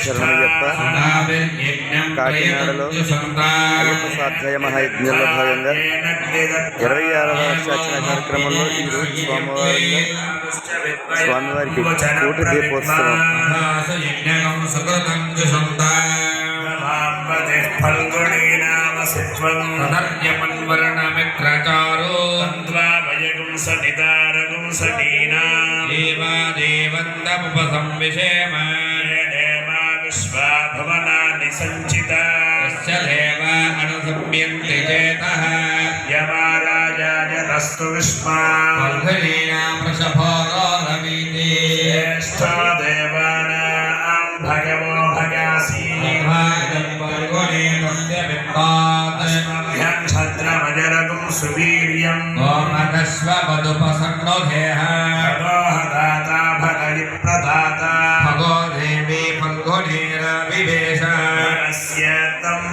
శరణమయ్యప్ప కాకినాడలో అయ్యప్ప స్వాధ్యాయ మహాయజ్ఞంలో భాగంగా 26వ వర్షాచరణ కార్యక్రమంలో ఈరోజు సోమవారంగా స్వామివారికి కోటి దీపోత్సవం. విశ్వాభవనాని సంచిత అనుసమ్యంతి చేతః యమారాజాయ రస్తు విష్మాభో దేవానాం భగవో భగాసీ ఛద్రమజరగం సువీర్యం దాతా భగరి ప్రదాత భగో దేవి ఫల్గుణీర వివేశ